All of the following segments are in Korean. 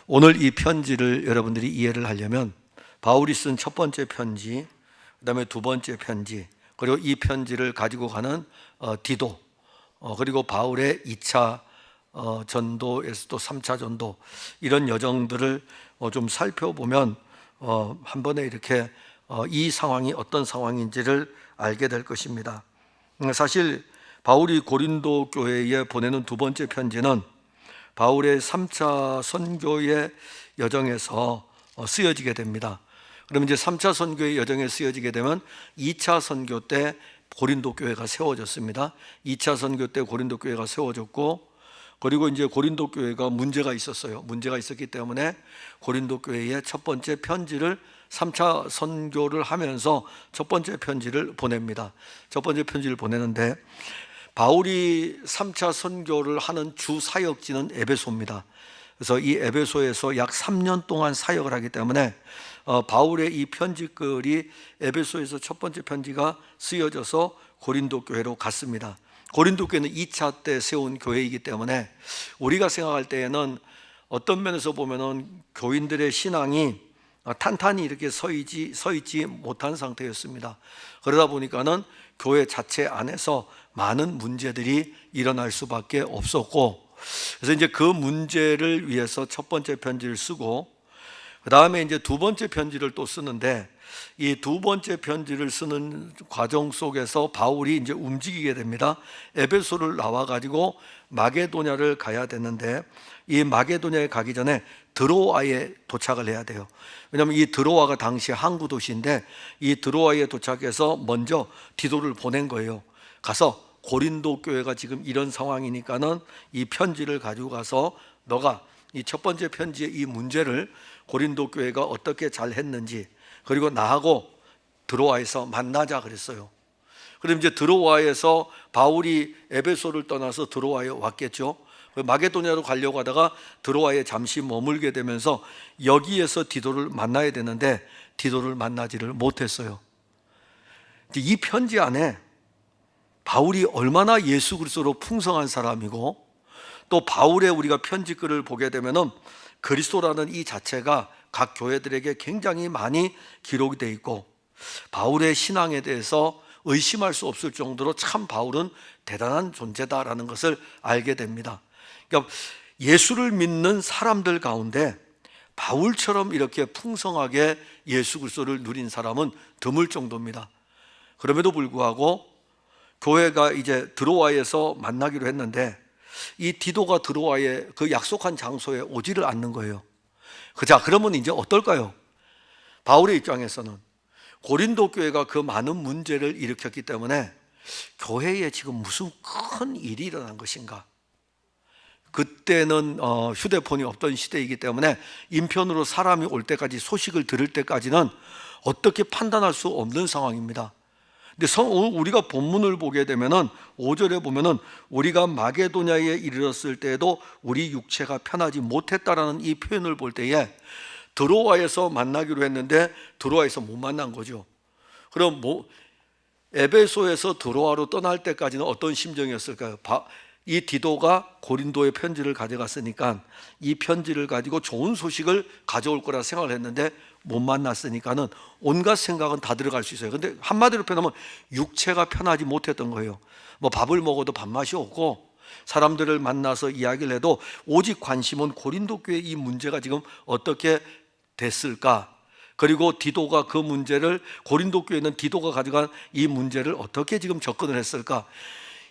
오늘 이 편지를 여러분들이 이해를 하려면 바울이 쓴 첫 번째 편지, 그 다음에 두 번째 편지, 그리고 이 편지를 가지고 가는 디도, 그리고 바울의 2차 전도에서 또 3차 전도, 이런 여정들을 좀 살펴보면 한 번에 이렇게 이 상황이 어떤 상황인지를 알게 될 것입니다. 사실 바울이 고린도 교회에 보내는 두 번째 편지는 바울의 3차 선교의 여정에서 쓰여지게 됩니다. 그러면 이제 3차 선교의 여정에 쓰여지게 되면 2차 선교 때 고린도 교회가 세워졌습니다. 2차 선교 때 고린도 교회가 세워졌고, 그리고 이제 고린도 교회가 문제가 있었어요. 문제가 있었기 때문에 고린도 교회에 첫 번째 편지를 3차 선교를 하면서 첫 번째 편지를 보냅니다. 첫 번째 편지를 보내는데 바울이 3차 선교를 하는 주 사역지는 에베소입니다. 그래서 이 에베소에서 약 3년 동안 사역을 하기 때문에 바울의 이 편지글이 에베소에서 첫 번째 편지가 쓰여져서 고린도 교회로 갔습니다. 고린도 교회는 2차 때 세운 교회이기 때문에 우리가 생각할 때에는 어떤 면에서 보면은 교인들의 신앙이 탄탄히 이렇게 서 있지 못한 상태였습니다. 그러다 보니까는 교회 자체 안에서 많은 문제들이 일어날 수밖에 없었고, 그래서 이제 그 문제를 위해서 첫 번째 편지를 쓰고, 그 다음에 이제 두 번째 편지를 또 쓰는데, 이 두 번째 편지를 쓰는 과정 속에서 바울이 이제 움직이게 됩니다. 에베소를 나와가지고 마게도냐를 가야 되는데, 이 마게도냐에 가기 전에 드로아에 도착을 해야 돼요. 왜냐하면 이 드로아가 당시 항구 도시인데, 이 드로아에 도착해서 먼저 디도를 보낸 거예요. 가서 고린도 교회가 지금 이런 상황이니까는 이 편지를 가지고 가서 너가 이 첫 번째 편지의 이 문제를 고린도 교회가 어떻게 잘 했는지, 그리고 나하고 드로아에서 만나자 그랬어요. 그럼 이제 드로아에서 바울이 에베소를 떠나서 드로아에 왔겠죠. 마게도냐로 가려고 하다가 드로아에 잠시 머물게 되면서 여기에서 디도를 만나야 되는데 디도를 만나지를 못했어요. 이 편지 안에 바울이 얼마나 예수 그리스도로 풍성한 사람이고, 또 바울의 우리가 편지글을 보게 되면은 그리스도라는 이 자체가 각 교회들에게 굉장히 많이 기록이 되어 있고, 바울의 신앙에 대해서 의심할 수 없을 정도로 참 바울은 대단한 존재다라는 것을 알게 됩니다. 그러니까 예수를 믿는 사람들 가운데 바울처럼 이렇게 풍성하게 예수 그리스도를 누린 사람은 드물 정도입니다. 그럼에도 불구하고 교회가 이제 드로아에서 만나기로 했는데 이 디도가 드로아의 그 약속한 장소에 오지를 않는 거예요. 자, 그러면 이제 어떨까요? 바울의 입장에서는 고린도 교회가 그 많은 문제를 일으켰기 때문에 교회에 지금 무슨 큰 일이 일어난 것인가? 그때는 휴대폰이 없던 시대이기 때문에 인편으로 사람이 올 때까지, 소식을 들을 때까지는 어떻게 판단할 수 없는 상황입니다. 근데 우리가 본문을 보게 되면은 5절에 보면은 우리가 마게도냐에 이르렀을 때에도 우리 육체가 편하지 못했다라는 이 표현을 볼 때에 드로아에서 만나기로 했는데 드로아에서 못 만난 거죠. 그럼 에베소에서 드로아로 떠날 때까지는 어떤 심정이었을까요? 이 디도가 고린도의 편지를 가져갔으니까 이 편지를 가지고 좋은 소식을 가져올 거라 생각을 했는데 못 만났으니까는 온갖 생각은 다 들어갈 수 있어요. 근데 한마디로 표현하면 육체가 편하지 못했던 거예요. 뭐 밥을 먹어도 밥맛이 없고, 사람들을 만나서 이야기를 해도 오직 관심은 고린도 교회 이 문제가 지금 어떻게 됐을까, 그리고 디도가 그 문제를, 고린도 교회는 디도가 가져간 이 문제를 어떻게 지금 접근을 했을까,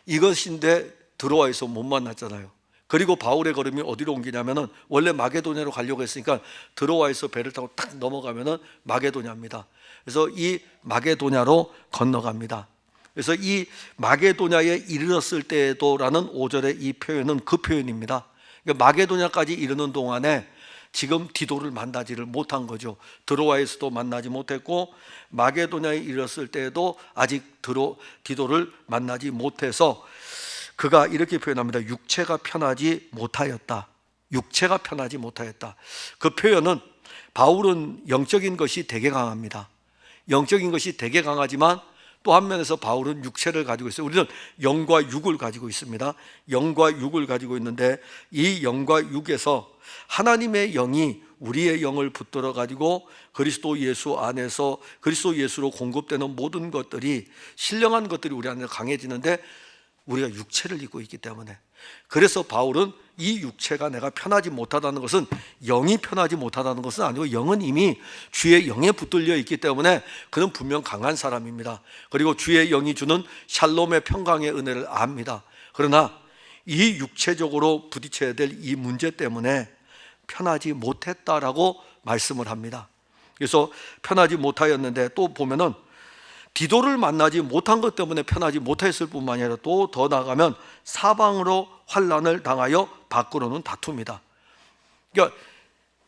이것인데 드로아에서 못 만났잖아요. 그리고 바울의 걸음이 어디로 옮기냐면은 원래 마게도냐로 가려고 했으니까 드로아에서 배를 타고 탁 넘어가면은 마게도냐입니다. 그래서 이 마게도냐로 건너갑니다. 그래서 이 마게도냐에 이르렀을 때에도라는 5절의 이 표현은 그 표현입니다. 그러니까 마게도냐까지 이르는 동안에 지금 디도를 만나지를 못한 거죠. 드로아에서도 만나지 못했고 마게도냐에 이르렀을 때에도 아직 디도를 만나지 못해서 그가 이렇게 표현합니다. 육체가 편하지 못하였다. 육체가 편하지 못하였다. 그 표현은 바울은 영적인 것이 되게 강합니다. 영적인 것이 되게 강하지만 또 한 면에서 바울은 육체를 가지고 있어요. 우리는 영과 육을 가지고 있습니다. 영과 육을 가지고 있는데 이 영과 육에서 하나님의 영이 우리의 영을 붙들어 가지고 그리스도 예수 안에서 그리스도 예수로 공급되는 모든 것들이, 신령한 것들이 우리 안에 강해지는데 우리가 육체를 입고 있기 때문에, 그래서 바울은 이 육체가 내가 편하지 못하다는 것은 영이 편하지 못하다는 것은 아니고 영은 이미 주의 영에 붙들려 있기 때문에 그는 분명 강한 사람입니다. 그리고 주의 영이 주는 샬롬의 평강의 은혜를 압니다. 그러나 이 육체적으로 부딪혀야 될 이 문제 때문에 편하지 못했다라고 말씀을 합니다. 그래서 편하지 못하였는데, 또 보면은 디도를 만나지 못한 것 때문에 편하지 못했을 뿐만 아니라 또 더 나아가면 사방으로 환난을 당하여 밖으로는 다툽니다. 그러니까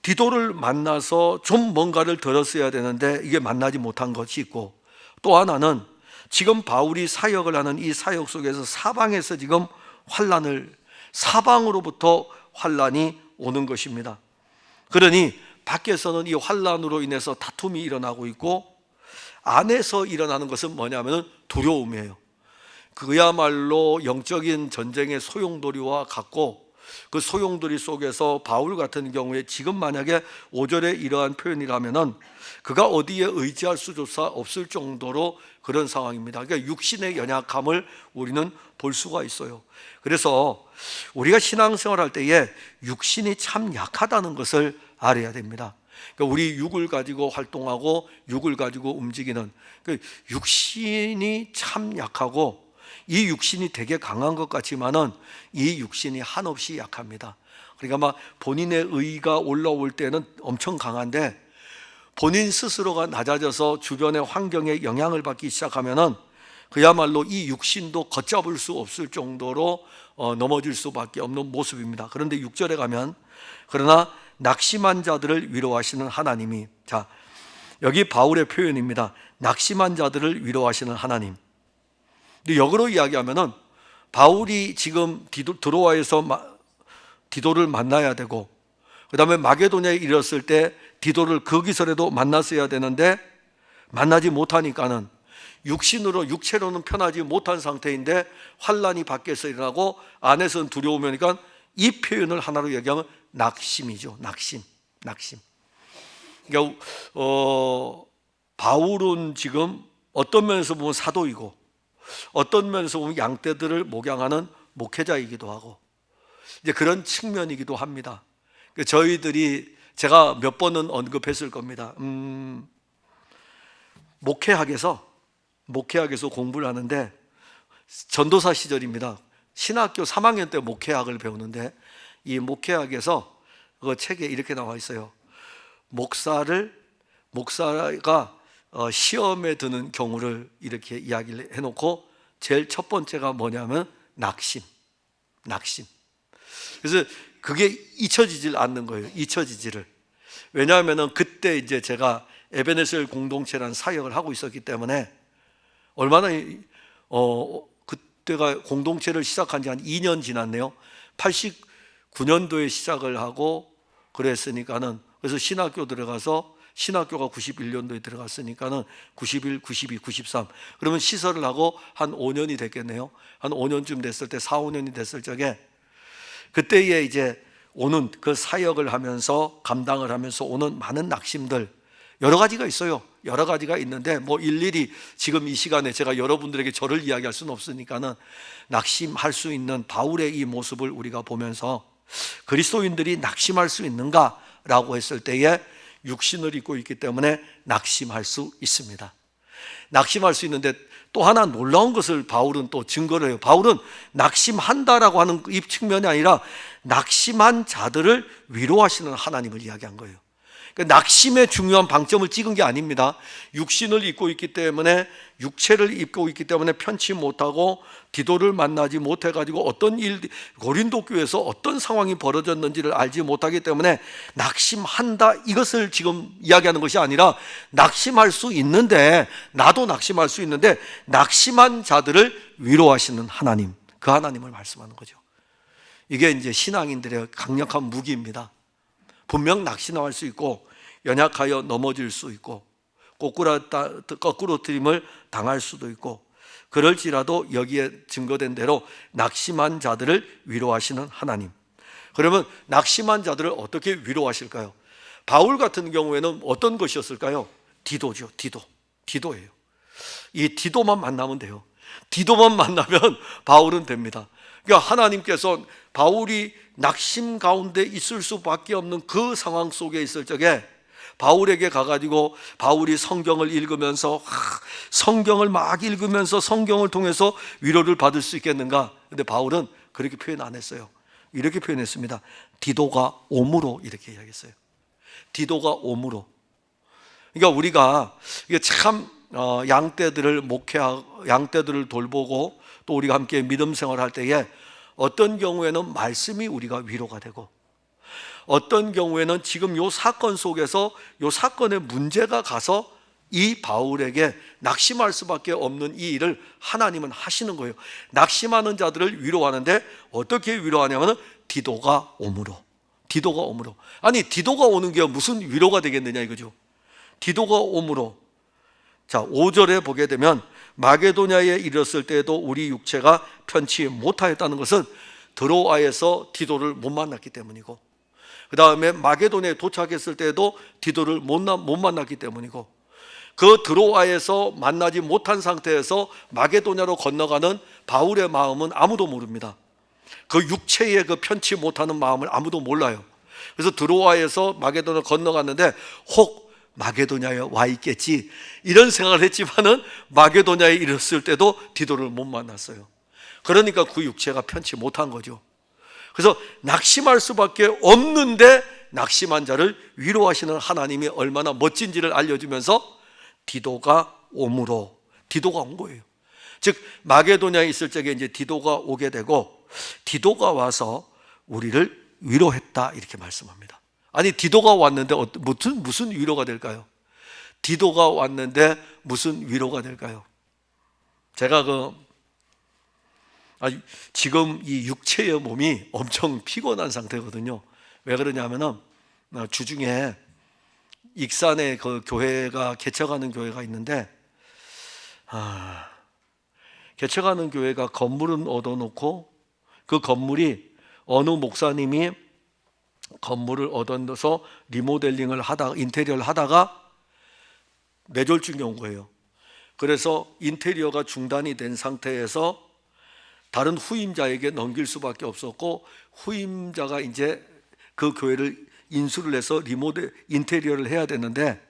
디도를 만나서 좀 뭔가를 들었어야 되는데 이게 만나지 못한 것이 있고, 또 하나는 지금 바울이 사역을 하는 이 사역 속에서 사방에서 지금 사방으로부터 환난이 오는 것입니다. 그러니 밖에서는 이 환난으로 인해서 다툼이 일어나고 있고, 안에서 일어나는 것은 뭐냐면 두려움이에요. 그야말로 영적인 전쟁의 소용돌이와 같고, 그 소용돌이 속에서 바울 같은 경우에 지금 만약에 5절에 이러한 표현이라면은 그가 어디에 의지할 수조차 없을 정도로 그런 상황입니다. 그러니까 육신의 연약함을 우리는 볼 수가 있어요. 그래서 우리가 신앙생활할 때에 육신이 참 약하다는 것을 알아야 됩니다. 그러니까 우리 육을 가지고 활동하고 육을 가지고 움직이는 그 육신이 참 약하고, 이 육신이 되게 강한 것 같지만은 이 육신이 한없이 약합니다. 그러니까 막 본인의 의가 올라올 때는 엄청 강한데 본인 스스로가 낮아져서 주변의 환경에 영향을 받기 시작하면은 그야말로 이 육신도 걷잡을 수 없을 정도로 넘어질 수밖에 없는 모습입니다. 그런데 6절에 가면 그러나 낙심한 자들을 위로하시는 하나님이, 자, 여기 바울의 표현입니다. 낙심한 자들을 위로하시는 하나님. 근데 역으로 이야기하면은 바울이 지금 드로아에서 디도를 만나야 되고, 그 다음에 마게도냐에 이르렀을 때 디도를 거기서라도 만났어야 되는데 만나지 못하니까는 육체로는 편하지 못한 상태인데 환난이 밖에서 일어나고 안에서는 두려우니까 이 표현을 하나로 얘기하면 낙심이죠. 낙심. 그러니까 바울은 지금 어떤 면에서 보면 사도이고 어떤 면에서 보면 양떼들을 목양하는 목회자이기도 하고 이제 그런 측면이기도 합니다. 저희들이 제가 몇 번은 언급했을 겁니다. 목회학에서 공부를 하는데 전도사 시절입니다. 신학교 3학년 때 목회학을 배우는데 이 목회학에서 그 책에 이렇게 나와 있어요. 목사가 시험에 드는 경우를 이렇게 이야기를 해놓고 제일 첫 번째가 뭐냐면 낙심. 그래서 그게 잊혀지질 않는 거예요. 잊혀지지를. 왜냐하면 그때 이제 제가 에베네셀 공동체라는 사역을 하고 있었기 때문에 얼마나 그때가 공동체를 시작한 지 한 2년 지났네요. 89년도에 시작을 하고 그랬으니까는, 그래서 신학교 들어가서 신학교가 91년도에 들어갔으니까는 91, 92, 93 그러면 시설을 하고 한 5년이 됐겠네요. 한 5년쯤 됐을 때 4, 5년이 됐을 적에 그때에 이제 오는 그 사역을 하면서 감당을 하면서 오는 많은 낙심들 여러 가지가 있어요. 여러 가지가 있는데 뭐 일일이 지금 이 시간에 제가 여러분들에게 저를 이야기할 수는 없으니까는 낙심할 수 있는 바울의 이 모습을 우리가 보면서 그리스도인들이 낙심할 수 있는가라고 했을 때에 육신을 입고 있기 때문에 낙심할 수 있습니다. 낙심할 수 있는데 또 하나 놀라운 것을 바울은 또 증거를 해요. 바울은 낙심한다라고 하는 이 측면이 아니라 낙심한 자들을 위로하시는 하나님을 이야기한 거예요. 그러니까 낙심의 중요한 방점을 찍은 게 아닙니다. 육체를 입고 있기 때문에 편치 못하고 디도를 만나지 못해가지고 어떤 고린도 교회에서 어떤 상황이 벌어졌는지를 알지 못하기 때문에 낙심한다 이것을 지금 이야기하는 것이 아니라 낙심할 수 있는데, 나도 낙심할 수 있는데 낙심한 자들을 위로하시는 하나님, 그 하나님을 말씀하는 거죠. 이게 이제 신앙인들의 강력한 무기입니다. 분명 낙심할 수 있고 연약하여 넘어질 수 있고 거꾸로뜨림을 당할 수도 있고, 그럴지라도 여기에 증거된 대로 낙심한 자들을 위로하시는 하나님. 그러면 낙심한 자들을 어떻게 위로하실까요? 바울 같은 경우에는 어떤 것이었을까요? 디도죠. 디도예요. 이 디도만 만나면 돼요. 디도만 만나면 바울은 됩니다. 그러니까 하나님께서 바울이 낙심 가운데 있을 수밖에 없는 그 상황 속에 있을 적에 바울에게 가가지고 바울이 성경을 읽으면서 성경을 막 읽으면서 성경을 통해서 위로를 받을 수 있겠는가? 근데 바울은 그렇게 표현 안 했어요. 이렇게 표현했습니다. 디도가 옴으로, 이렇게 이야기했어요. 디도가 옴으로. 그러니까 우리가 이게 참 양떼들을 목회하고 양떼들을 돌보고 또 우리가 함께 믿음 생활할 때에 어떤 경우에는 말씀이 우리가 위로가 되고, 어떤 경우에는 지금 요 사건 속에서 요 사건의 문제가 가서 이 바울에게 낙심할 수밖에 없는 이 일을 하나님은 하시는 거예요. 낙심하는 자들을 위로하는데 어떻게 위로하냐면 디도가 옴으로. 아니, 디도가 오는 게 무슨 위로가 되겠느냐 이거죠. 디도가 옴으로. 자, 5절에 보게 되면 마게도냐에 이르렀을 때에도 우리 육체가 편치 못하였다는 것은 드로아에서 디도를 못 만났기 때문이고, 그 다음에 마게도냐에 도착했을 때에도 디도를 못 만났기 때문이고, 그 드로아에서 만나지 못한 상태에서 마게도냐로 건너가는 바울의 마음은 아무도 모릅니다. 그 육체의 그 편치 못하는 마음을 아무도 몰라요. 그래서 드로아에서 마게도냐로 건너갔는데 혹 마게도냐에 와 있겠지 이런 생각을 했지만은 마게도냐에 이르렀을 때도 디도를 못 만났어요. 그러니까 그 육체가 편치 못한 거죠. 그래서 낙심할 수밖에 없는데 낙심한 자를 위로하시는 하나님이 얼마나 멋진지를 알려주면서 디도가 옴으로, 디도가 온 거예요. 즉 마게도냐에 있을 적에 이제 디도가 오게 되고, 디도가 와서 우리를 위로했다 이렇게 말씀합니다. 아니, 디도가 왔는데 무슨 위로가 될까요? 디도가 왔는데 무슨 위로가 될까요? 제가 지금 이 육체의 몸이 엄청 피곤한 상태거든요. 왜 그러냐면은 주중에 익산에 그 교회가 개척하는 교회가 있는데, 개척하는 교회가 건물은 얻어놓고 그 건물이 어느 목사님이 건물을 얻어서 리모델링을 하다가 인테리어를 하다가 뇌졸중이 온 거예요. 그래서 인테리어가 중단이 된 상태에서 다른 후임자에게 넘길 수밖에 없었고, 후임자가 이제 그 교회를 인수를 해서 인테리어를 해야 되는데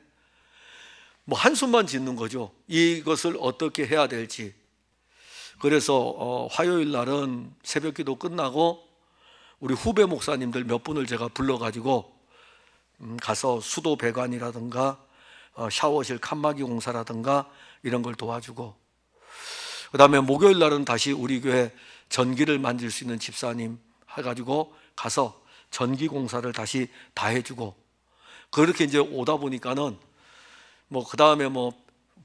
뭐 한숨만 짓는 거죠. 이것을 어떻게 해야 될지. 그래서 화요일 날은 새벽 기도 끝나고 우리 후배 목사님들 몇 분을 제가 불러가지고 가서 수도 배관이라든가 샤워실 칸막이 공사라든가 이런 걸 도와주고, 그 다음에 목요일 날은 다시 우리 교회 전기를 만질 수 있는 집사님 해가지고 가서 전기 공사를 다시 다 해주고, 그렇게 이제 오다 보니까는 그 다음에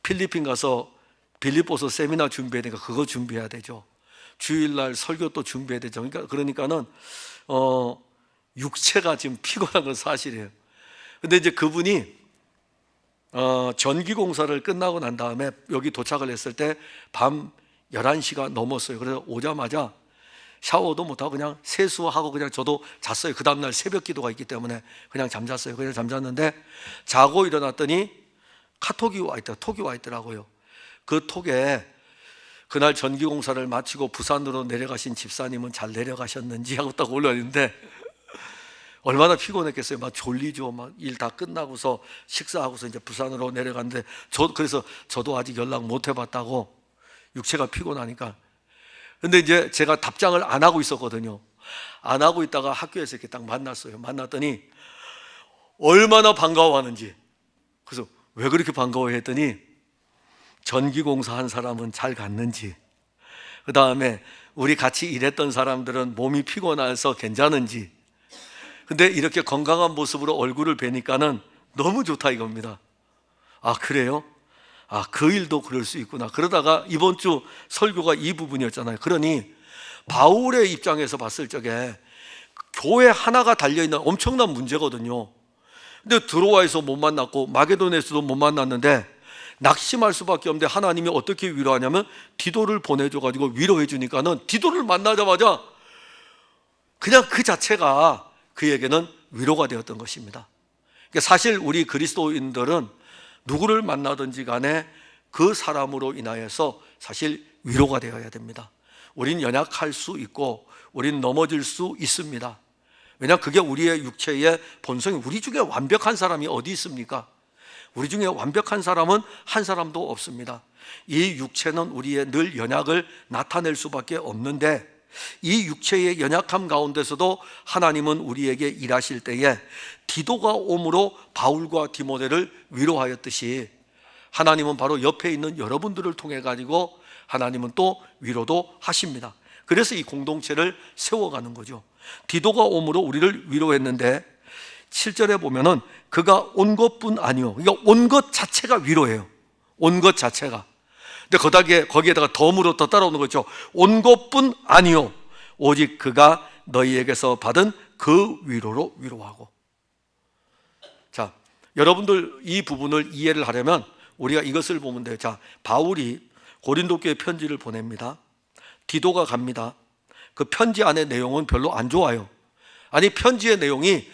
필리핀 가서 빌립보서 세미나 준비해야 되니까 그거 준비해야 되죠. 주일날 설교 또 준비해야 되죠. 그러니까는 육체가 지금 피곤한 건 사실이에요. 근데 이제 그분이 전기 공사를 끝나고 난 다음에 여기 도착을 했을 때 밤 11시가 넘었어요. 그래서 오자마자 샤워도 못하고 그냥 세수하고 그냥 저도 잤어요. 그 다음날 새벽 기도가 있기 때문에 그냥 잠잤어요. 그냥 잠잤는데 자고 일어났더니 톡이 와 있더라고요. 그 톡에 그날 전기 공사를 마치고 부산으로 내려가신 집사님은 잘 내려가셨는지 하고 딱 올라있는데 얼마나 피곤했겠어요. 막 졸리죠. 막 일 다 끝나고서 식사하고서 이제 부산으로 내려갔는데 그래서 저도 아직 연락 못 해봤다고, 육체가 피곤하니까. 근데 이제 제가 답장을 안 하고 있었거든요. 안 하고 있다가 학교에서 이렇게 딱 만났어요. 만났더니 얼마나 반가워하는지. 그래서 왜 그렇게 반가워해 했더니 전기공사 한 사람은 잘 갔는지, 그 다음에 우리 같이 일했던 사람들은 몸이 피곤해서 괜찮은지. 근데 이렇게 건강한 모습으로 얼굴을 뵈니까는 너무 좋다 이겁니다. 아, 그래요? 그 일도 그럴 수 있구나. 그러다가 이번 주 설교가 이 부분이었잖아요. 그러니 바울의 입장에서 봤을 적에 교회 하나가 달려있는 엄청난 문제거든요. 근데 드로아에서 못 만났고 마게도네에서도 못 만났는데 낙심할 수밖에 없는데 하나님이 어떻게 위로하냐면 디도를 보내줘가지고 위로해 주니까는 디도를 만나자마자 그냥 그 자체가 그에게는 위로가 되었던 것입니다. 그러니까 사실 우리 그리스도인들은 누구를 만나든지 간에 그 사람으로 인하여서 사실 위로가 되어야 됩니다. 우린 연약할 수 있고 우린 넘어질 수 있습니다. 왜냐하면 그게 우리의 육체의 본성이, 우리 중에 완벽한 사람이 어디 있습니까? 우리 중에 완벽한 사람은 한 사람도 없습니다. 이 육체는 우리의 늘 연약을 나타낼 수밖에 없는데 이 육체의 연약함 가운데서도 하나님은 우리에게 일하실 때에 디도가 옴으로 바울과 디모데를 위로하였듯이 하나님은 바로 옆에 있는 여러분들을 통해 가지고 하나님은 또 위로도 하십니다. 그래서 이 공동체를 세워가는 거죠. 디도가 옴으로 우리를 위로했는데 7절에 보면은 그가 온 것뿐 아니요, 그러니까 온 것 자체가 위로예요. 온 것 자체가. 근데 거기에다가 덤으로 더 따라오는 거죠. 온 것뿐 아니요, 오직 그가 너희에게서 받은 그 위로로 위로하고. 자, 여러분들 이 부분을 이해를 하려면 우리가 이것을 보면 돼요. 자, 바울이 고린도 교회 편지를 보냅니다. 디도가 갑니다. 그 편지 안의 내용은 별로 안 좋아요. 아니, 편지의 내용이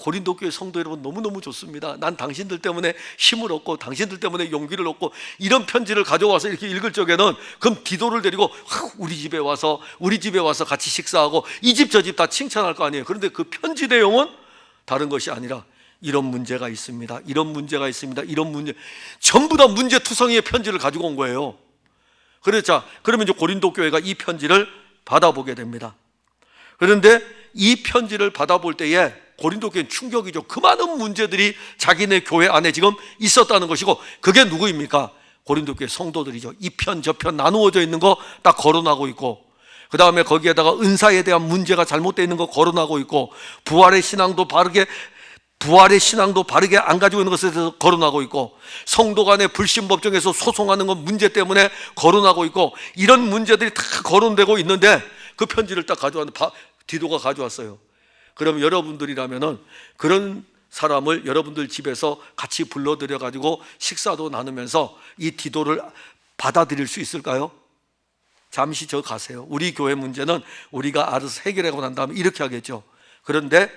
고린도 교회 성도 여러분 너무너무 좋습니다. 난 당신들 때문에 힘을 얻고 당신들 때문에 용기를 얻고, 이런 편지를 가져와서 이렇게 읽을 적에는 그럼 디도를 데리고 우리 집에 와서 같이 식사하고 이 집 저 집 다 칭찬할 거 아니에요. 그런데 그 편지 내용은 다른 것이 아니라 이런 문제가 있습니다, 이런 문제가 있습니다, 이런 문제, 전부 다 문제투성이의 편지를 가지고 온 거예요. 그러면 이제 고린도 교회가 이 편지를 받아보게 됩니다. 그런데 이 편지를 받아볼 때에 고린도 교회는 충격이죠. 그 많은 문제들이 자기네 교회 안에 지금 있었다는 것이고, 그게 누구입니까? 고린도 교회 성도들이죠. 이 편 저 편 나누어져 있는 거 딱 거론하고 있고, 그 다음에 거기에다가 은사에 대한 문제가 잘못되어 있는 거 거론하고 있고, 부활의 신앙도 바르게 안 가지고 있는 것에 대해서 거론하고 있고, 성도 간의 불신법정에서 소송하는 건 문제 때문에 거론하고 있고, 이런 문제들이 다 거론되고 있는데 그 편지를 딱 가져왔는데 디도가 가져왔어요. 그럼 여러분들이라면은 그런 사람을 여러분들 집에서 같이 불러들여 가지고 식사도 나누면서 이 디도를 받아들일 수 있을까요? 잠시 저 가세요. 우리 교회 문제는 우리가 알아서 해결하고 난 다음에 이렇게 하겠죠. 그런데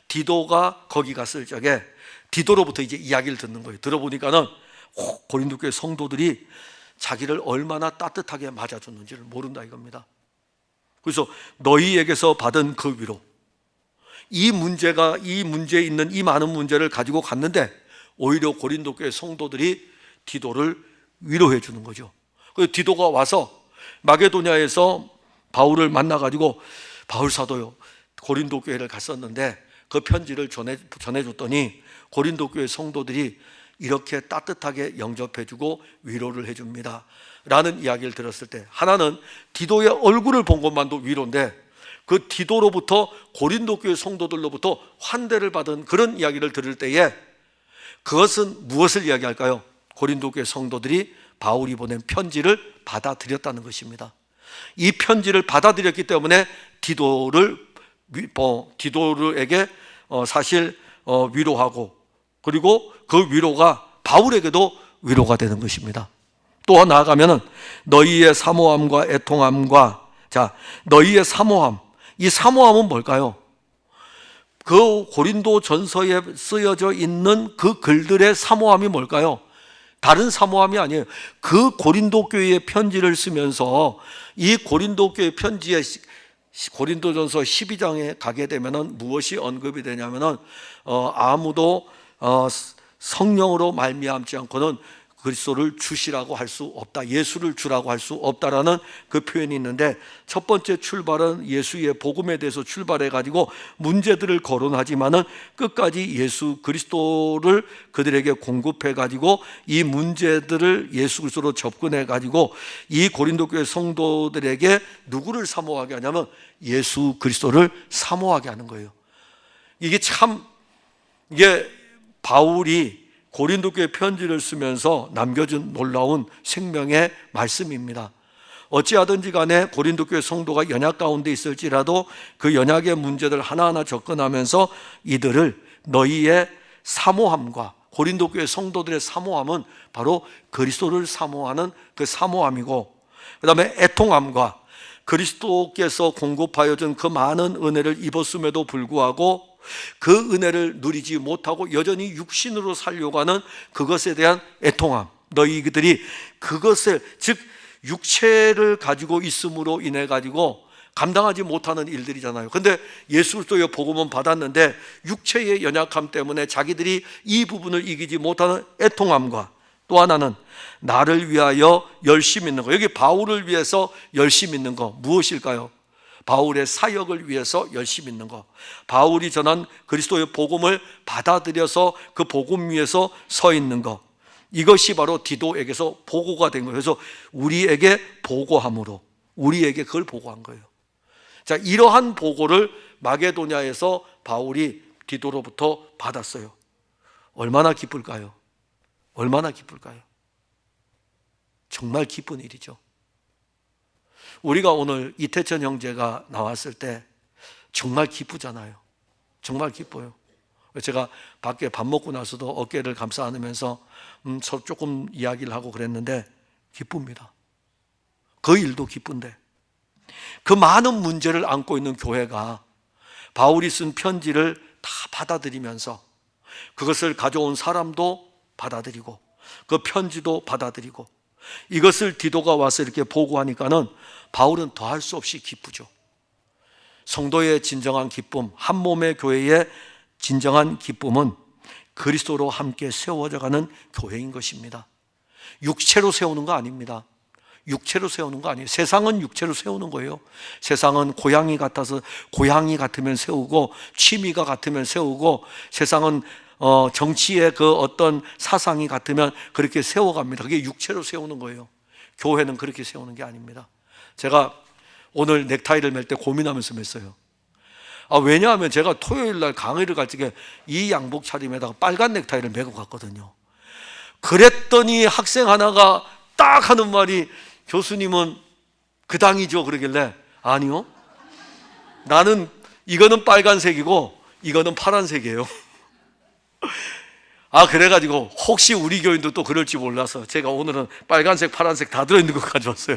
디도가 거기 갔을 적에 디도로부터 이제 이야기를 듣는 거예요. 들어보니까는 고린도 교회 성도들이 자기를 얼마나 따뜻하게 맞아줬는지를 모른다 이겁니다. 그래서 너희에게서 받은 그 위로, 이 문제에 있는 이 많은 문제를 가지고 갔는데 오히려 고린도 교회 성도들이 디도를 위로해 주는 거죠. 그래서 디도가 와서 마게도냐에서 바울을 만나가지고, 바울 사도요, 고린도 교회를 갔었는데 그 편지를 전해줬더니 고린도 교회 성도들이 이렇게 따뜻하게 영접해주고 위로를 해줍니다 라는 이야기를 들었을 때, 하나는 디도의 얼굴을 본 것만도 위로인데 그 디도로부터 고린도 교회 성도들로부터 환대를 받은 그런 이야기를 들을 때에 그것은 무엇을 이야기할까요? 고린도 교회 성도들이 바울이 보낸 편지를 받아들였다는 것입니다. 이 편지를 받아들였기 때문에 디도르에게 사실 위로하고, 그리고 그 위로가 바울에게도 위로가 되는 것입니다. 또 나아가면은 너희의 사모함과 애통함과, 자, 너희의 사모함, 이 사모함은 뭘까요? 그 고린도 전서에 쓰여져 있는 그 글들의 사모함이 뭘까요? 다른 사모함이 아니에요. 그 고린도 교회의 편지를 쓰면서 이 고린도 교회 편지에 고린도전서 12장에 가게 되면은 무엇이 언급이 되냐면은 아무도 성령으로 말미암지 않고는 그리스도를 주시라고 할 수 없다, 예수를 주라고 할 수 없다라는 그 표현이 있는데, 첫 번째 출발은 예수의 복음에 대해서 출발해 가지고 문제들을 거론하지만은 끝까지 예수 그리스도를 그들에게 공급해 가지고 이 문제들을 예수 그리스도로 접근해 가지고 이 고린도 교회 성도들에게 누구를 사모하게 하냐면 예수 그리스도를 사모하게 하는 거예요. 이게 바울이 고린도 교회 편지를 쓰면서 남겨준 놀라운 생명의 말씀입니다. 어찌하든지 간에 고린도 교회 성도가 연약 가운데 있을지라도 그 연약의 문제들 하나하나 접근하면서 이들을 너희의 사모함과 고린도 교회 성도들의 사모함은 바로 그리스도를 사모하는 그 사모함이고, 그 다음에 애통함과 그리스도께서 공급하여 준 그 많은 은혜를 입었음에도 불구하고 그 은혜를 누리지 못하고 여전히 육신으로 살려고 하는 그것에 대한 애통함. 너희들이 그것을, 즉 육체를 가지고 있음으로 인해 가지고 감당하지 못하는 일들이잖아요. 근데 예수 그리스도의 복음은 받았는데 육체의 연약함 때문에 자기들이 이 부분을 이기지 못하는 애통함과, 또 하나는 나를 위하여 열심 있는 거. 여기 바울을 위해서 열심 있는 거 무엇일까요? 바울의 사역을 위해서 열심 있는 거. 바울이 전한 그리스도의 복음을 받아들여서 그 복음 위에서 서 있는 거. 이것이 바로 디도에게서 보고가 된 거예요. 그래서 우리에게 보고함으로 우리에게 그걸 보고한 거예요. 자, 이러한 보고를 마게도냐에서 바울이 디도로부터 받았어요. 얼마나 기쁠까요? 얼마나 기쁠까요? 정말 기쁜 일이죠. 우리가 오늘 이태천 형제가 나왔을 때 정말 기쁘잖아요. 정말 기뻐요. 제가 밖에 밥 먹고 나서도 어깨를 감싸 안으면서 서로 조금 이야기를 하고 그랬는데 기쁩니다. 그 일도 기쁜데, 그 많은 문제를 안고 있는 교회가 바울이 쓴 편지를 다 받아들이면서 그것을 가져온 사람도 받아들이고 그 편지도 받아들이고 이것을 디도가 와서 이렇게 보고하니까는 바울은 더할 수 없이 기쁘죠. 성도의 진정한 기쁨, 한 몸의 교회의 진정한 기쁨은 그리스도로 함께 세워져가는 교회인 것입니다. 육체로 세우는 거 아닙니다. 육체로 세우는 거 아니에요. 세상은 육체로 세우는 거예요. 세상은 고양이 같아서 고양이 같으면 세우고, 취미가 같으면 세우고, 세상은 정치의 그 어떤 사상이 같으면 그렇게 세워갑니다. 그게 육체로 세우는 거예요. 교회는 그렇게 세우는 게 아닙니다. 제가 오늘 넥타이를 맬 때 고민하면서 맸어요. 왜냐하면 제가 토요일 날 강의를 갈 적에 이 양복 차림에다가 빨간 넥타이를 메고 갔거든요. 그랬더니 학생 하나가 딱 하는 말이, 교수님은 그 당이죠? 그러길래, 아니요, 나는 이거는 빨간색이고 이거는 파란색이에요. 그래가지고 혹시 우리 교인도 또 그럴지 몰라서 제가 오늘은 빨간색, 파란색 다 들어있는 거 가져왔어요.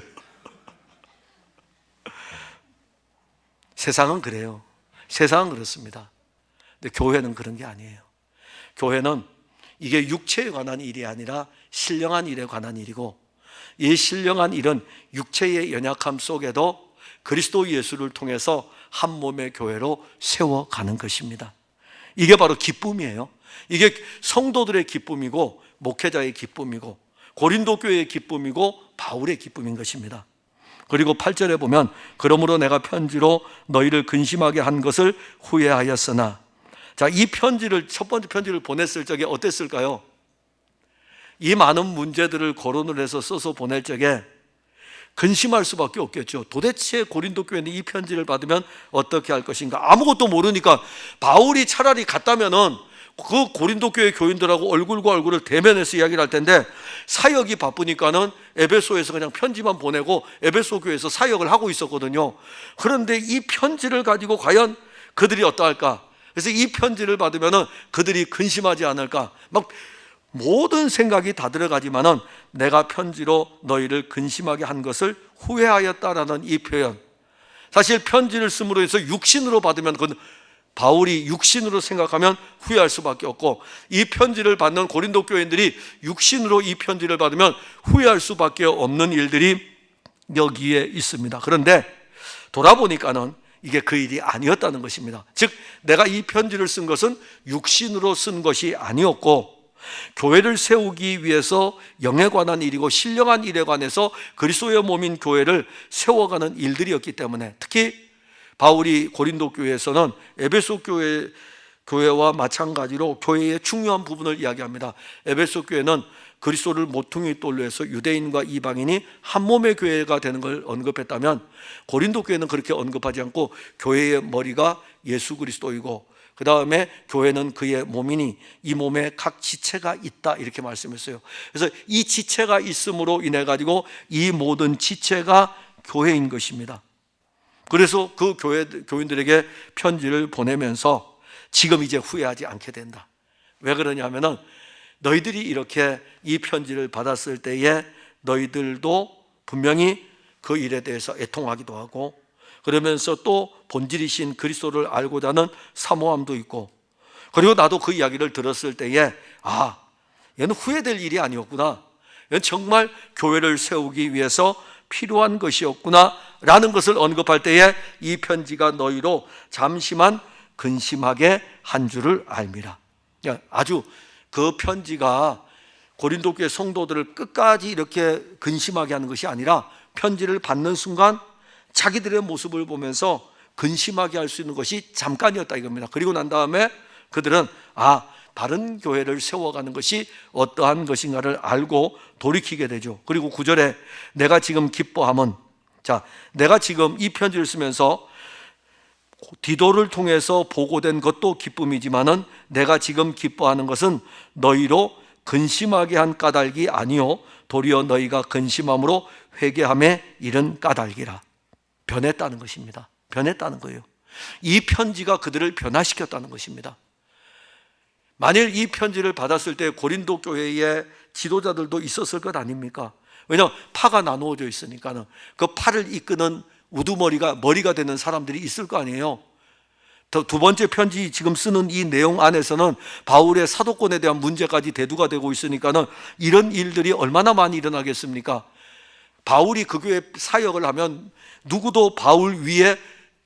세상은 그래요. 세상은 그렇습니다. 근데 교회는 그런 게 아니에요. 교회는 이게 육체에 관한 일이 아니라 신령한 일에 관한 일이고, 이 신령한 일은 육체의 연약함 속에도 그리스도 예수를 통해서 한 몸의 교회로 세워가는 것입니다. 이게 바로 기쁨이에요. 이게 성도들의 기쁨이고 목회자의 기쁨이고 고린도 교회의 기쁨이고 바울의 기쁨인 것입니다. 그리고 8절에 보면, 그러므로 내가 편지로 너희를 근심하게 한 것을 후회하였으나. 자, 이 편지를, 첫 번째 편지를 보냈을 적에 어땠을까요? 이 많은 문제들을 거론을 해서 써서 보낼 적에 근심할 수밖에 없겠죠. 도대체 고린도 교회는 이 편지를 받으면 어떻게 할 것인가? 아무것도 모르니까 바울이 차라리 갔다면은 그 고린도 교회 교인들하고 얼굴과 얼굴을 대면해서 이야기를 할 텐데, 사역이 바쁘니까는 에베소에서 그냥 편지만 보내고 에베소 교회에서 사역을 하고 있었거든요. 그런데 이 편지를 가지고 과연 그들이 어떠할까? 그래서 이 편지를 받으면은 그들이 근심하지 않을까? 막 모든 생각이 다 들어가지만은, 내가 편지로 너희를 근심하게 한 것을 후회하였다라는 이 표현, 사실 편지를 씀으로 해서 육신으로 받으면 그건 바울이 육신으로 생각하면 후회할 수밖에 없고, 이 편지를 받는 고린도 교인들이 육신으로 이 편지를 받으면 후회할 수밖에 없는 일들이 여기에 있습니다. 그런데 돌아보니까는 이게 그 일이 아니었다는 것입니다. 즉, 내가 이 편지를 쓴 것은 육신으로 쓴 것이 아니었고, 교회를 세우기 위해서 영에 관한 일이고 신령한 일에 관해서 그리스도의 몸인 교회를 세워가는 일들이었기 때문에, 특히 바울이 고린도 교회에서는 에베소 교회와 마찬가지로 교회의 중요한 부분을 이야기합니다. 에베소 교회는 그리스도를 모퉁이 돌로 해서 유대인과 이방인이 한 몸의 교회가 되는 걸 언급했다면, 고린도 교회는 그렇게 언급하지 않고 교회의 머리가 예수 그리스도이고 그 다음에 교회는 그의 몸이니 이 몸에 각 지체가 있다, 이렇게 말씀했어요. 그래서 이 지체가 있음으로 인해 가지고 이 모든 지체가 교회인 것입니다. 그래서 그 교인들에게 편지를 보내면서 지금 이제 후회하지 않게 된다. 왜 그러냐면은 너희들이 이렇게 이 편지를 받았을 때에 너희들도 분명히 그 일에 대해서 애통하기도 하고, 그러면서 또 본질이신 그리스도를 알고자 하는 사모함도 있고, 그리고 나도 그 이야기를 들었을 때에 얘는 후회될 일이 아니었구나, 얘는 정말 교회를 세우기 위해서 필요한 것이었구나 라는 것을 언급할 때에 이 편지가 너희로 잠시만 근심하게 한 줄을 알미라. 아주 그 편지가 고린도 교회 성도들을 끝까지 이렇게 근심하게 하는 것이 아니라, 편지를 받는 순간 자기들의 모습을 보면서 근심하게 할 수 있는 것이 잠깐이었다 이겁니다. 그리고 난 다음에 그들은 다른 교회를 세워가는 것이 어떠한 것인가를 알고 돌이키게 되죠. 그리고 9절에 내가 지금 기뻐함은, 내가 지금 이 편지를 쓰면서 디도를 통해서 보고된 것도 기쁨이지만은 내가 지금 기뻐하는 것은 너희로 근심하게 한 까닭이 아니요 도리어 너희가 근심함으로 회개함에 이른 까닭이라. 변했다는 것입니다. 변했다는 거예요. 이 편지가 그들을 변화시켰다는 것입니다. 만일 이 편지를 받았을 때 고린도 교회의 지도자들도 있었을 것 아닙니까? 왜냐하면 파가 나누어져 있으니까는 그 파를 이끄는 머리가 되는 사람들이 있을 거 아니에요. 두 번째 편지 지금 쓰는 이 내용 안에서는 바울의 사도권에 대한 문제까지 대두가 되고 있으니까는 이런 일들이 얼마나 많이 일어나겠습니까? 바울이 그 교회 사역을 하면 누구도 바울 위에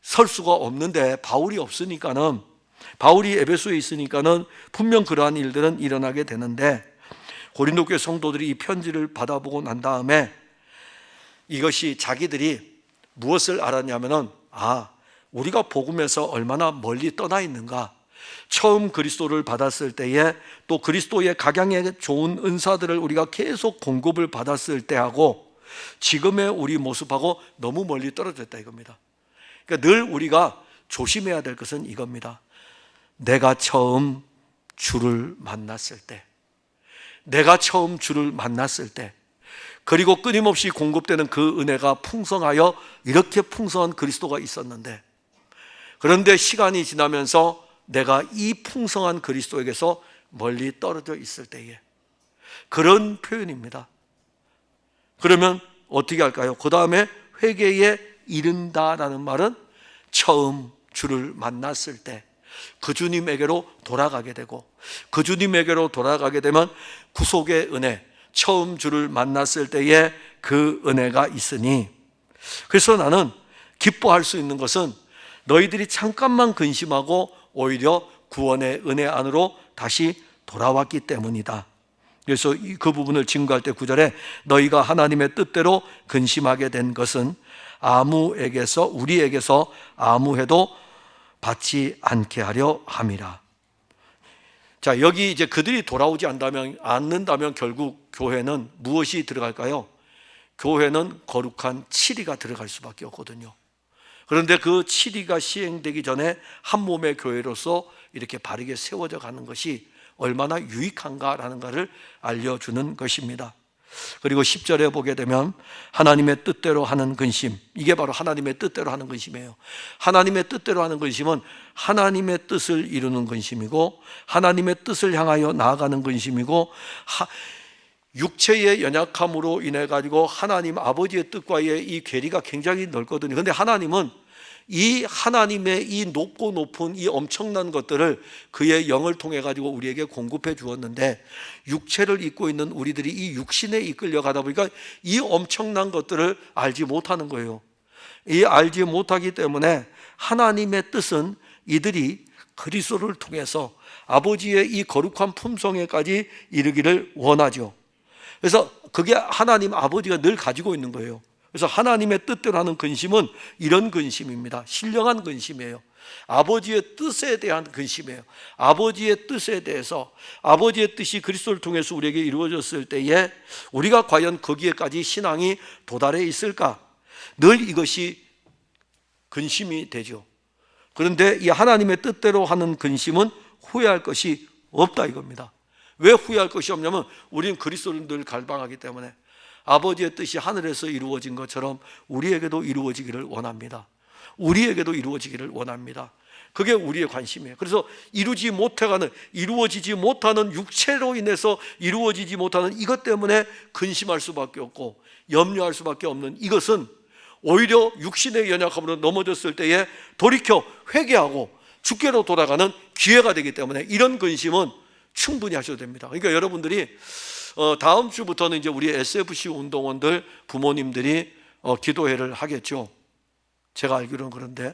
설 수가 없는데, 바울이 없으니까는, 바울이 에베소에 있으니까는 분명 그러한 일들은 일어나게 되는데, 고린도 교회 성도들이 이 편지를 받아보고 난 다음에 이것이 자기들이 무엇을 알았냐면은 우리가 복음에서 얼마나 멀리 떠나 있는가, 처음 그리스도를 받았을 때에 또 그리스도의 각양의 좋은 은사들을 우리가 계속 공급을 받았을 때하고 지금의 우리 모습하고 너무 멀리 떨어졌다 이겁니다. 그러니까 늘 우리가 조심해야 될 것은 이겁니다. 내가 처음 주를 만났을 때, 내가 처음 주를 만났을 때, 그리고 끊임없이 공급되는 그 은혜가 풍성하여 이렇게 풍성한 그리스도가 있었는데, 그런데 시간이 지나면서 내가 이 풍성한 그리스도에게서 멀리 떨어져 있을 때에, 그런 표현입니다. 그러면 어떻게 할까요? 그 다음에 회개에 이른다라는 말은 처음 주를 만났을 때 그 주님에게로 돌아가게 되고, 그 주님에게로 돌아가게 되면 구속의 은혜, 처음 주를 만났을 때에 그 은혜가 있으니, 그래서 나는 기뻐할 수 있는 것은 너희들이 잠깐만 근심하고 오히려 구원의 은혜 안으로 다시 돌아왔기 때문이다. 그래서 그 부분을 증거할 때 9절에 너희가 하나님의 뜻대로 근심하게 된 것은 우리에게서 아무해도 받지 않게 하려 함이라. 여기 이제 그들이 돌아오지 않는다면 결국 교회는 무엇이 들어갈까요? 교회는 거룩한 7위가 들어갈 수밖에 없거든요. 그런데 그 7위가 시행되기 전에 한 몸의 교회로서 이렇게 바르게 세워져 가는 것이 얼마나 유익한가라는 것을 알려주는 것입니다. 그리고 10절에 보게 되면 하나님의 뜻대로 하는 근심, 이게 바로 하나님의 뜻대로 하는 근심이에요. 하나님의 뜻대로 하는 근심은 하나님의 뜻을 이루는 근심이고, 하나님의 뜻을 향하여 나아가는 근심이고, 육체의 연약함으로 인해 가지고 하나님 아버지의 뜻과의 이 괴리가 굉장히 넓거든요. 그런데 하나님은 이 하나님의 이 높고 높은 이 엄청난 것들을 그의 영을 통해 가지고 우리에게 공급해 주었는데, 육체를 입고 있는 우리들이 이 육신에 이끌려 가다 보니까 이 엄청난 것들을 알지 못하는 거예요. 이 알지 못하기 때문에 하나님의 뜻은 이들이 그리스도를 통해서 아버지의 이 거룩한 품성에까지 이르기를 원하죠. 그래서 그게 하나님 아버지가 늘 가지고 있는 거예요. 그래서 하나님의 뜻대로 하는 근심은 이런 근심입니다. 신령한 근심이에요. 아버지의 뜻에 대한 근심이에요. 아버지의 뜻에 대해서, 아버지의 뜻이 그리스도를 통해서 우리에게 이루어졌을 때에 우리가 과연 거기에까지 신앙이 도달해 있을까? 늘 이것이 근심이 되죠. 그런데 이 하나님의 뜻대로 하는 근심은 후회할 것이 없다 이겁니다. 왜 후회할 것이 없냐면 우리는 그리스도를 늘 갈망하기 때문에 아버지의 뜻이 하늘에서 이루어진 것처럼 우리에게도 이루어지기를 원합니다. 우리에게도 이루어지기를 원합니다. 그게 우리의 관심이에요. 그래서 이루어지지 못하는 육체로 인해서 이루어지지 못하는 이것 때문에 근심할 수밖에 없고 염려할 수밖에 없는 이것은 오히려 육신의 연약함으로 넘어졌을 때에 돌이켜 회개하고 주께로 돌아가는 기회가 되기 때문에 이런 근심은 충분히 하셔도 됩니다. 그러니까 여러분들이 다음 주부터는 이제 우리 SFC 운동원들 부모님들이 기도회를 하겠죠. 제가 알기로는. 그런데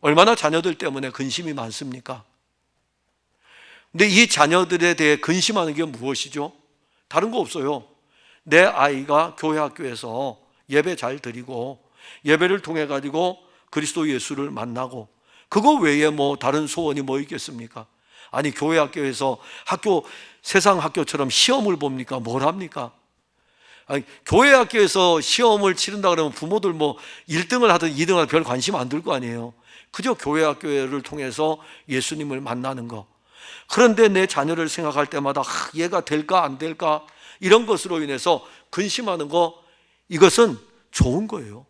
얼마나 자녀들 때문에 근심이 많습니까? 근데 이 자녀들에 대해 근심하는 게 무엇이죠? 다른 거 없어요. 내 아이가 교회 학교에서 예배 잘 드리고 예배를 통해 가지고 그리스도 예수를 만나고 그거 외에 뭐 다른 소원이 뭐 있겠습니까? 아니 교회 학교에서 세상 학교처럼 시험을 봅니까? 뭘 합니까? 아니, 교회 학교에서 시험을 치른다 그러면 부모들 뭐 1등을 하든 2등을 하든 별 관심 안 들 거 아니에요. 그저 교회 학교를 통해서 예수님을 만나는 거. 그런데 내 자녀를 생각할 때마다 얘가 될까 안 될까 이런 것으로 인해서 근심하는 거, 이것은 좋은 거예요.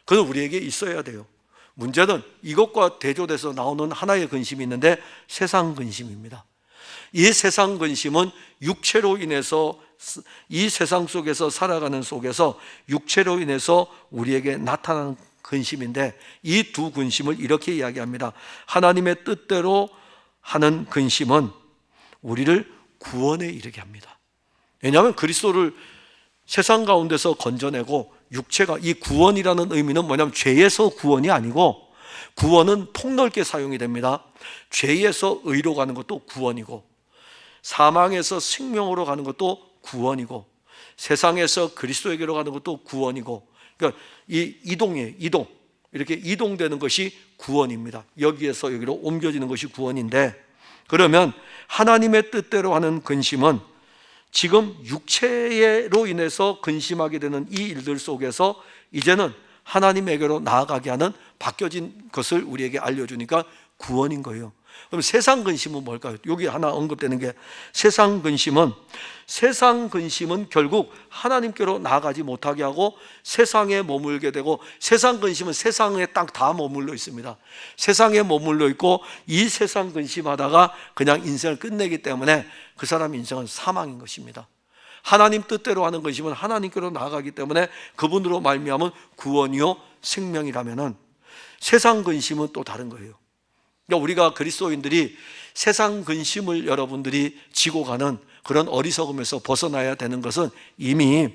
그건 우리에게 있어야 돼요. 문제는 이것과 대조돼서 나오는 하나의 근심이 있는데 세상 근심입니다. 이 세상 근심은 육체로 인해서 이 세상 속에서 살아가는 속에서 육체로 인해서 우리에게 나타나는 근심인데 이 두 근심을 이렇게 이야기합니다. 하나님의 뜻대로 하는 근심은 우리를 구원에 이르게 합니다. 왜냐하면 그리스도를 세상 가운데서 건져내고 육체가, 이 구원이라는 의미는 뭐냐면 죄에서 구원이 아니고 구원은 폭넓게 사용이 됩니다. 죄에서 의로 가는 것도 구원이고 사망에서 생명으로 가는 것도 구원이고 세상에서 그리스도에게로 가는 것도 구원이고, 그러니까 이 이동 이렇게 이동되는 것이 구원입니다. 여기에서 여기로 옮겨지는 것이 구원인데, 그러면 하나님의 뜻대로 하는 근심은 지금 육체로 인해서 근심하게 되는 이 일들 속에서 이제는 하나님에게로 나아가게 하는 바뀌어진 것을 우리에게 알려주니까 구원인 거예요. 그럼 세상 근심은 뭘까요? 여기 하나 언급되는 게 세상 근심은 결국 하나님께로 나아가지 못하게 하고 세상에 머물게 되고, 세상 근심은 세상에 딱 다 머물러 있습니다. 세상에 머물러 있고 이 세상 근심하다가 그냥 인생을 끝내기 때문에 그 사람 인생은 사망인 것입니다. 하나님 뜻대로 하는 근심은 하나님께로 나아가기 때문에 그분으로 말미암은 구원이요 생명이라면은 세상 근심은 또 다른 거예요. 그러니까 우리가 그리스도인들이 세상 근심을 여러분들이 지고 가는 그런 어리석음에서 벗어나야 되는 것은 이미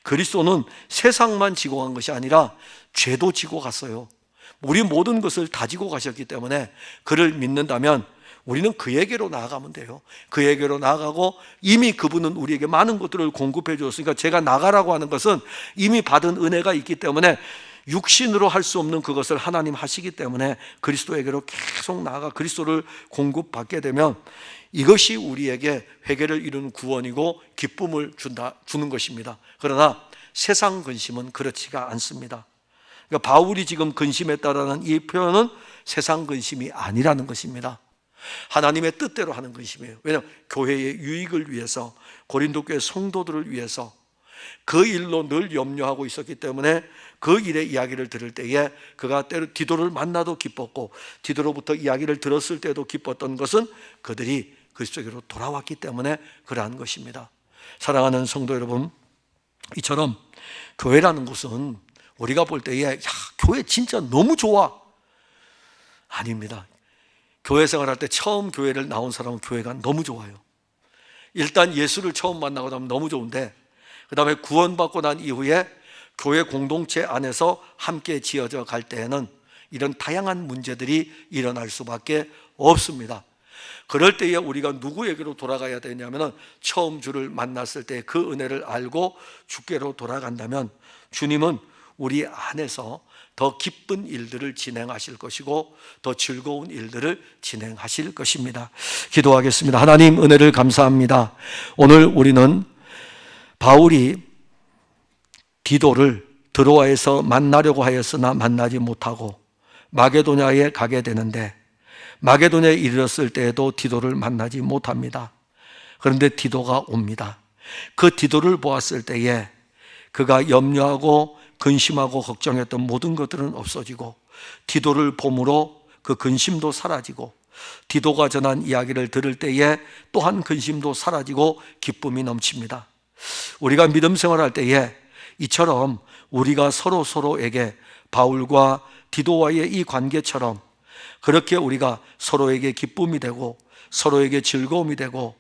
그리스도는 세상만 지고 간 것이 아니라 죄도 지고 갔어요. 우리 모든 것을 다 지고 가셨기 때문에 그를 믿는다면 우리는 그에게로 나아가면 돼요. 그에게로 나아가고 이미 그분은 우리에게 많은 것들을 공급해 주었으니까 제가 나가라고 하는 것은 이미 받은 은혜가 있기 때문에 육신으로 할 수 없는 그것을 하나님 하시기 때문에 그리스도에게로 계속 나아가 그리스도를 공급받게 되면 이것이 우리에게 회개를 이루는 구원이고 기쁨을 주는 것입니다. 그러나 세상 근심은 그렇지가 않습니다. 그러니까 바울이 지금 근심했다라는 이 표현은 세상 근심이 아니라는 것입니다. 하나님의 뜻대로 하는 근심이에요. 왜냐하면 교회의 유익을 위해서, 고린도 교회 성도들을 위해서 그 일로 늘 염려하고 있었기 때문에 그 일의 이야기를 들을 때에 그가 때로 디도를 만나도 기뻤고 디도로부터 이야기를 들었을 때도 기뻤던 것은 그들이 그리스도에게로 돌아왔기 때문에 그러한 것입니다. 사랑하는 성도 여러분, 이처럼 교회라는 곳은 우리가 볼 때에 교회 진짜 너무 좋아, 아닙니다. 교회 생활할 때 처음 교회를 나온 사람은 교회가 너무 좋아요. 일단 예수를 처음 만나고 나면 너무 좋은데 그 다음에 구원받고 난 이후에 교회 공동체 안에서 함께 지어져 갈 때에는 이런 다양한 문제들이 일어날 수밖에 없습니다. 그럴 때에 우리가 누구에게로 돌아가야 되냐면 처음 주를 만났을 때 그 은혜를 알고 주께로 돌아간다면 주님은 우리 안에서 더 기쁜 일들을 진행하실 것이고 더 즐거운 일들을 진행하실 것입니다. 기도하겠습니다. 하나님 은혜를 감사합니다. 오늘 우리는 바울이 디도를 드로아에서 만나려고 하였으나 만나지 못하고 마게도냐에 가게 되는데 마게도냐에 이르렀을 때에도 디도를 만나지 못합니다. 그런데 디도가 옵니다. 그 디도를 보았을 때에 그가 염려하고 근심하고 걱정했던 모든 것들은 없어지고 디도를 봄으로 그 근심도 사라지고, 디도가 전한 이야기를 들을 때에 또한 근심도 사라지고 기쁨이 넘칩니다. 우리가 믿음 생활할 때에 이처럼 우리가 서로에게 바울과 디도와의 이 관계처럼 그렇게 우리가 서로에게 기쁨이 되고 서로에게 즐거움이 되고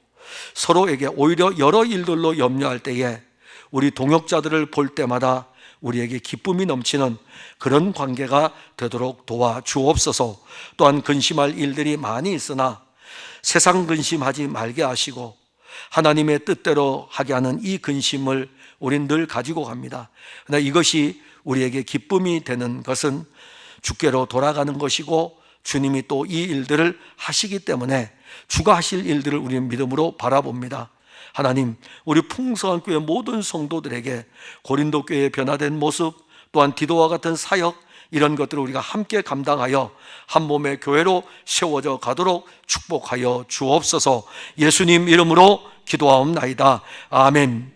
서로에게 오히려 여러 일들로 염려할 때에 우리 동역자들을 볼 때마다 우리에게 기쁨이 넘치는 그런 관계가 되도록 도와주옵소서. 또한 근심할 일들이 많이 있으나 세상 근심하지 말게 하시고 하나님의 뜻대로 하게 하는 이 근심을 우린 늘 가지고 갑니다. 그러나 이것이 우리에게 기쁨이 되는 것은 주께로 돌아가는 것이고 주님이 또 이 일들을 하시기 때문에 주가 하실 일들을 우리는 믿음으로 바라봅니다. 하나님, 우리 풍성한 교회 모든 성도들에게 고린도 교회의 변화된 모습, 또한 디도와 같은 사역, 이런 것들을 우리가 함께 감당하여 한 몸의 교회로 세워져 가도록 축복하여 주옵소서. 예수님 이름으로 기도하옵나이다. 아멘.